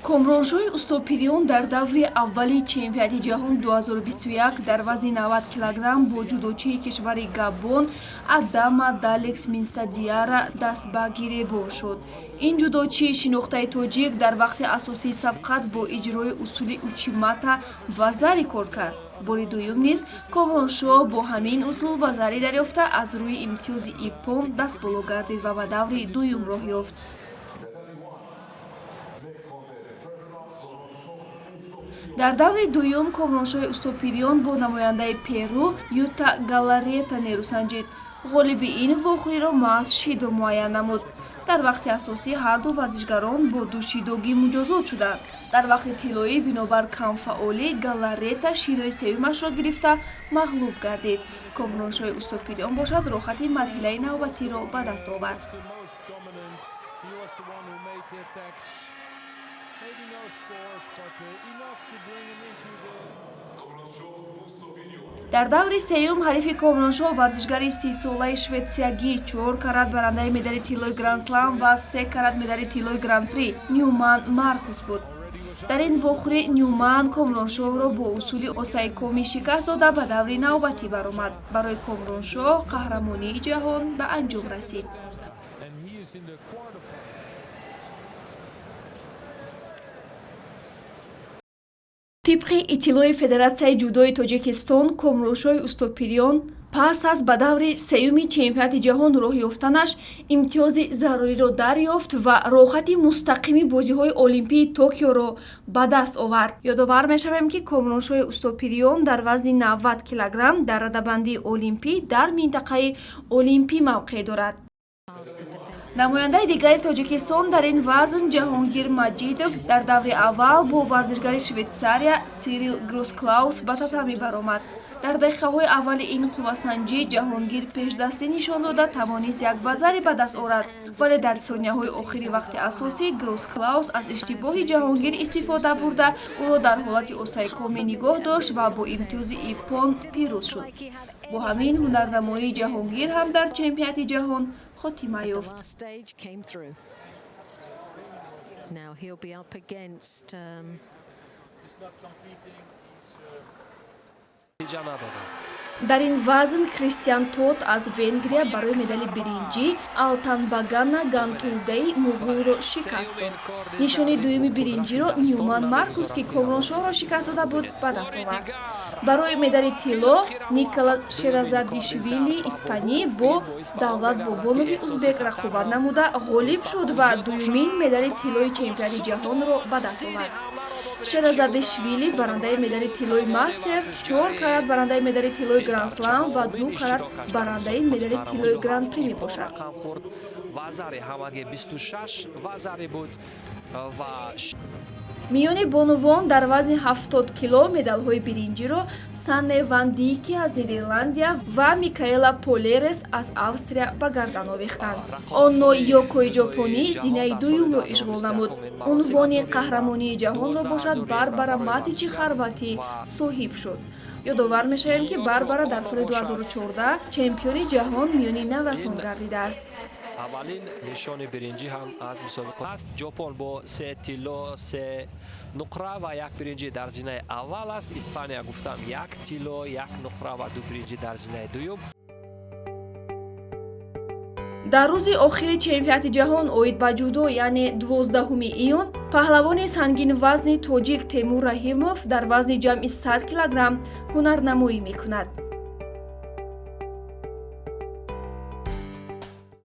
Комроншоҳи Устопириён дар даври аввали чемпионати ҷаҳон 2021 дар вазни 90 килограмм бо ҷудочии кишвари Габон Адама Далекс Минстадиара даст ба гиребон шуд. Ин ҷудочӣ шинохтаи тоҷик дар вақти асосии сабқат бо иҷрои усули Учимата ва зари кор кард. Бори дуюм низ Комроншоҳ бо ҳамин усул ва зари дарёфта аз рӯи имтиёзи Иппон дастболо гардид ва ба даври дуюм роҳ ёфт. Дар даври дуюм Комроншоҳи Устопириён бо намояндаи Перу Юта Галарета нерӯ санҷид. Ғолиби ин вохӯриро маҳз Шидо муайян намуд. Дар вақти асосӣ ҳарду варзишгарон бо душидогӣ муҷозот шуданд. Дар вақти тиллоӣ бинобар камфаъолӣ Галарета Шидои сеюмашро гирифта мағлуб гардид. Комроншоҳи Устопириён бошад рохати марҳилаи навбатиро ба даст овард. Дар даври сеюм ҳарифи Комроншоҳ варзишгари 30-солаи шветсиягӣ 4 карат барандаи медали тиллои Гранд-слам ва 3 карат медали тиллои Гран-при Ньюман Маркус буд. Дар ин вохӯрӣ Ньюман Комроншоҳро бо усули осайкоми шикаст дода ба даври навбатӣ баромад. Барои Комроншоҳ қаҳрамонии ҷаҳон ба анҷом расид. Тибқи иттилои Федератсияи ҷудои Тоҷикистон, Комроншоҳи Устопириён пас аз ба даври сеюми чемпионати ҷаҳон роҳ ёфтанаш имтиёзи заруриро дарёфт ва рохати мустақими бозиҳои Олимпии Токиоро ба даст овард. Ёдовар мешавем, ки Комроншоҳи Устопириён дар вазни 90 килограмм дар радабандии олимпӣ дар минтақаи олимпӣ мавқеъ дорад. Намояндаи дигари Тоҷикистон дар ин вазн Ҷаҳонгир Маҷидов дар даври аввал бо варзишгари Швейтсария Сирил Гросклаус ба татамӣ баромад. Дар дақиқаҳои аввали ин қуввасанҷӣ Ҷаҳонгир пешдастӣ нишон дода тавонист як базаре ба даст орад, вале дар сонияҳои охири вақти асосӣ Гросклаус аз иштибоҳи Ҷаҳонгир истифода бурда ӯро дар ҳолати осайкомӣ нигоҳ дошт ва бо имтиёзи Иппон пирӯз шуд. Бо ҳамин ҳунарнамоии Ҷаҳонгир ҳам дар чемпионати ҷаҳон хотима ёфт. Дар ин вазн Кристиан Тот аз Венгрия барои медали биринҷӣ Алтанбагана Гантулгаи муғулро шикаст дод. Нишони дуюми биринҷиро Ньюман Маркус, ки Комроншоҳро шикаст дода буд, ба даст овард. Барои медали тилло Никола Шеразадишвили испанӣ бо Давлат Бобонови узбек рақобат намуда ғолиб шуд ва дуюмин медали тиллои чемпионати ҷаҳонро ба даст овард. Шеразадишвили барандаи медали тиллои Мастерс, 4 карат барандаи медали тиллои Гранд-слам ва 2 карат барандаи медали тиллои Гран-при мебошад. Миёни бонувон дар вазни 70 кило медалҳои биринҷиро Санне ван Дийке аз Нидерландия ва Микаэла Полерес аз Австрия ба гардан овехтанд. Онно Йокои ҷопонӣ зинаи дуюмро ишғол намуд. Унвони қаҳрамонии ҷаҳонро бошад Барбара Матичи хорватӣ соҳиб шуд. Ёдовар мешавем, ки Барбара дар соли 2014 чемпиони ҷаҳон миёни наврасон гардидааст. аввалин нишони биринҷӣ ҳам аз мусобиқа аст. ҷопон бо 3 тилло 3 нуқра ва 1 биринҷӣ дар зинаи аввал аст. Испания гуфтам 1 тилло 1 нуқра ва 2 биринҷӣ дар зинаи дуюм. Дар рӯзи охири чемпионати ҷаҳон оид ба ҷудо, яъне 12 июн, паҳлавони сангинвазни тоҷик Темур Раҳимов дар вазни ҷамъи 100 килограмм ҳунарнамоӣ мекунад.